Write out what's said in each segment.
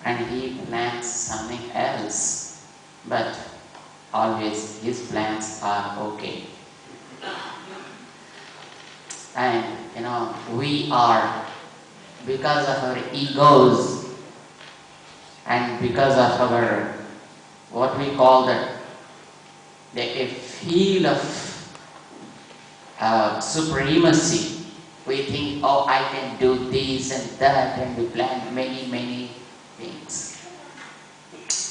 and he plans something else, but always his plans are okay. And we are, because of our egos and because of our, what we call a feel of supremacy, we think, oh, I can do this and that, and we plan many, many things.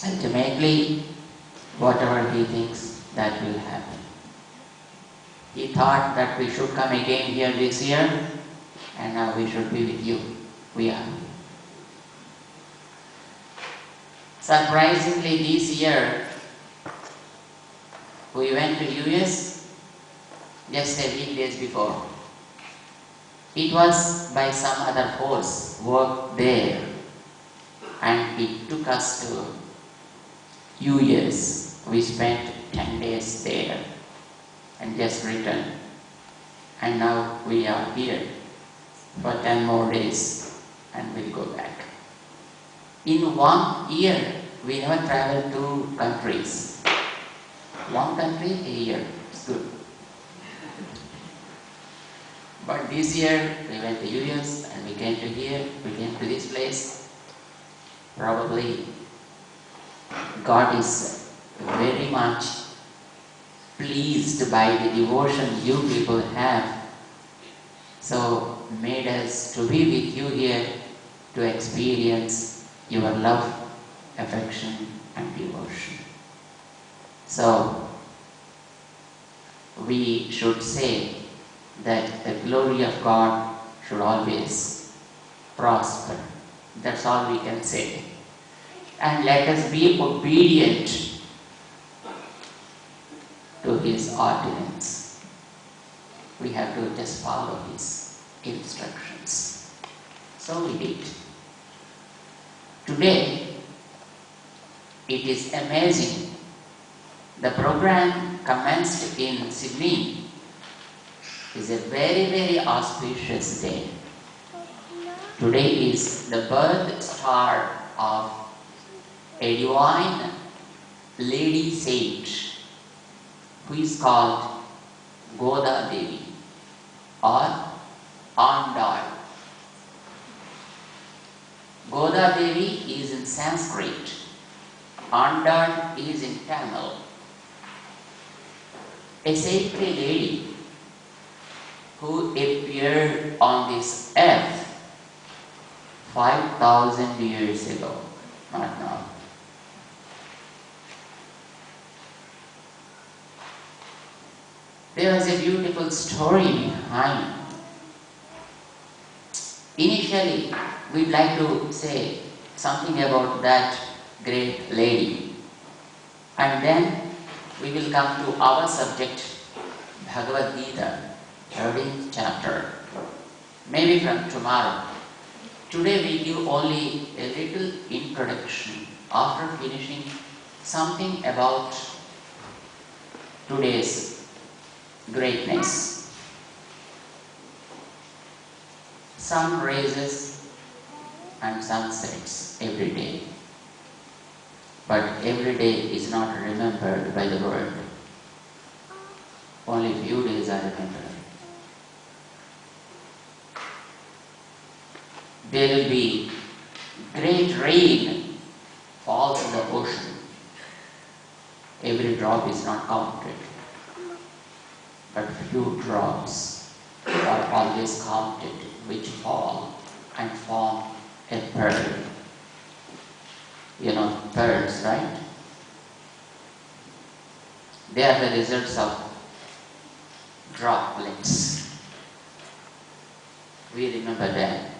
Ultimately, whatever he thinks, that will happen. He thought that we should come again here this year, and now we should be with you. We are. Surprisingly, this year, we went to US just a few days before. It was by some other force worked there, and it took us to US. We spent 10 days there and just returned. And now we are here for 10 more days and we'll go back. In 1 year, we have traveled 2 countries. 1 country a year, it's good. But this year, we went to US and we came to here, we came to this place. Probably God is very much pleased by the devotion you people have, so made us to be with you here to experience your love, affection and devotion. So we should say that the glory of God should always prosper. That's all we can say. And let us be obedient to His ordinance. We have to just follow His instructions. So we did. Today, it is amazing. The program commenced in Sydney. It is a very, very auspicious day. Today is the birth star of a divine lady sage who is called Goda Devi or Andal. Goda Devi is in Sanskrit, Andal is in Tamil. A saintly lady who appeared on this earth 5,000 years ago, not now. There was a beautiful story behind. Initially, we'd like to say something about that great lady, and then we will come to our subject, Bhagavad Gita, 13th chapter, maybe from tomorrow. Today we give only a little introduction after finishing something about today's greatness. Sun rises and sun sets every day, but every day is not remembered by the world. Only few days are remembered. There will be great rain falls in the ocean. Every drop is not counted, but few drops are always counted which fall and form a pearl. You know pearls, right? They are the results of droplets. We remember them.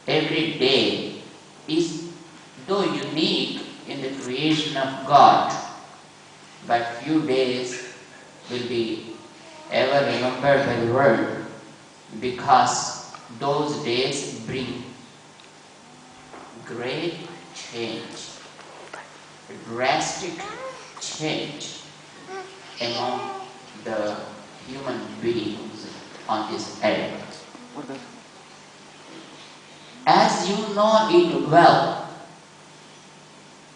Every day is though unique in the creation of God, but few days will be ever remembered by the world because those days bring great change, drastic change among the human beings on this earth. as you know it well,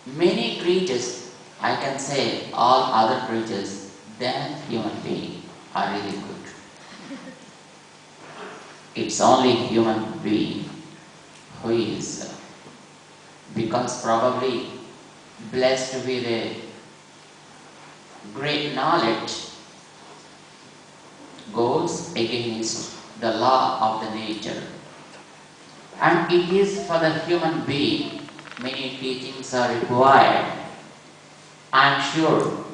many creatures, I can say all other creatures than human being are really good. It's only human being who is, because probably blessed with a great knowledge, goes against the law of the nature. And it is for the human being, many teachings are required. I am sure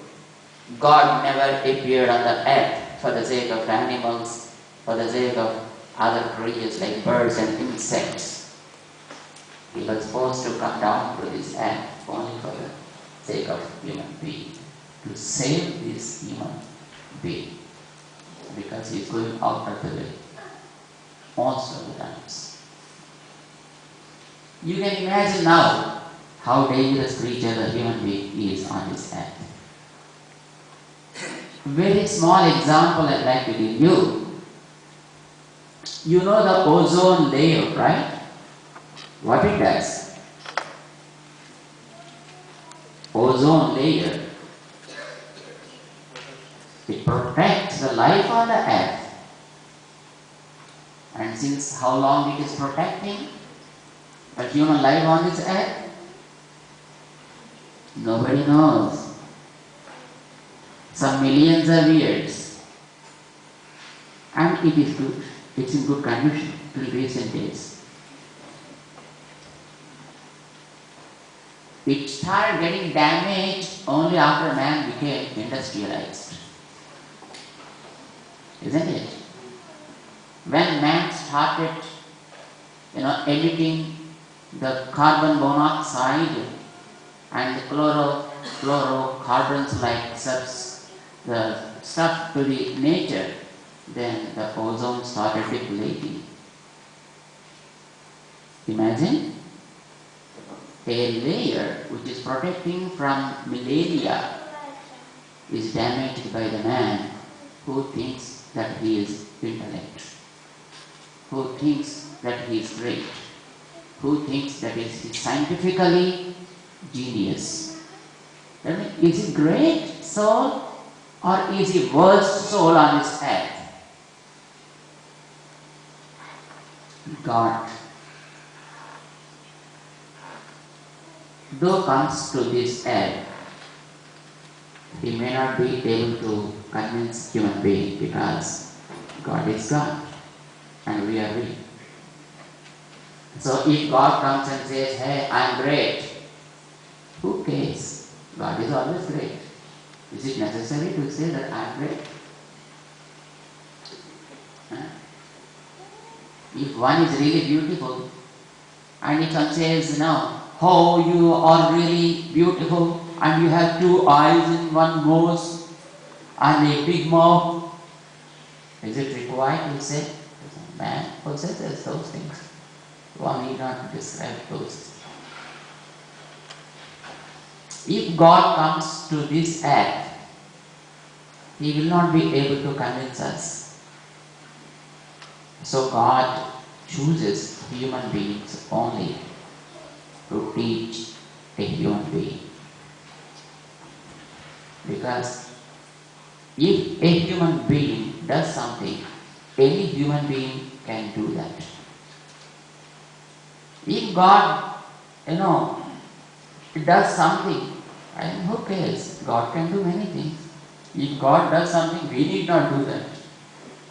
God never appeared on the earth for the sake of animals, for the sake of other creatures like birds and insects. He was forced to come down to this earth only for the sake of human being, to save this human being, because he is going out of the way most of the times. You can imagine now how dangerous creature the human being is on this earth. Very small example I'd like to give you. You know the ozone layer, right? What it does? Ozone layer, it protects the life on the earth. And since how long it is protecting the human life on this earth? Nobody knows. Some millions of years. And it is good. It's in good condition till recent days. It started getting damaged only after man became industrialized. Isn't it? When man started, emitting the carbon monoxide and the chlorofluorocarbons like the stuff to the nature, then the ozone started depleting. Imagine a layer which is protecting from malaria is damaged by the man who thinks that he is intellect, who thinks that he is great, who thinks that he is scientifically genius. Is he great soul or is he worst soul on this earth? God, though comes to this earth, he may not be able to convince human being, because God is God and we are we. So if God comes and says, hey, I am great, who cares? God is always great. Is it necessary to say that I am great? If one is really beautiful and he comes and says, no, oh, you are really beautiful and you have 2 eyes in one nose and a big mouth, is it required to say? Man possesses those things. One need not describe those. If God comes to this earth, he will not be able to convince us. So God chooses human beings only to teach a human being. Because if a human being does something, any human being can do that. If God, does something, and who cares? God can do many things. If God does something, we need not do that.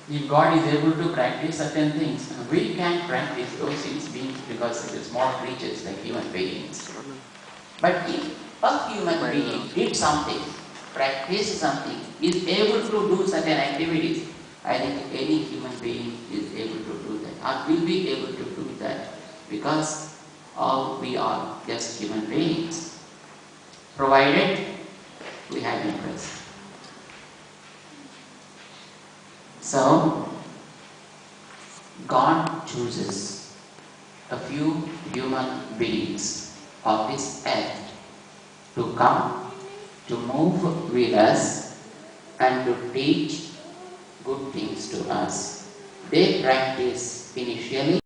If God is able to practice certain things, we can practice those things because it is small creatures like human beings. But if a human being did something, practiced something, is able to do certain activities, I think any human being is able to do that, or will be able to do that, because all we are just human beings, provided we have interest. So, God chooses a few human beings of this earth to come, to move with us and to teach good things to us. They practice initially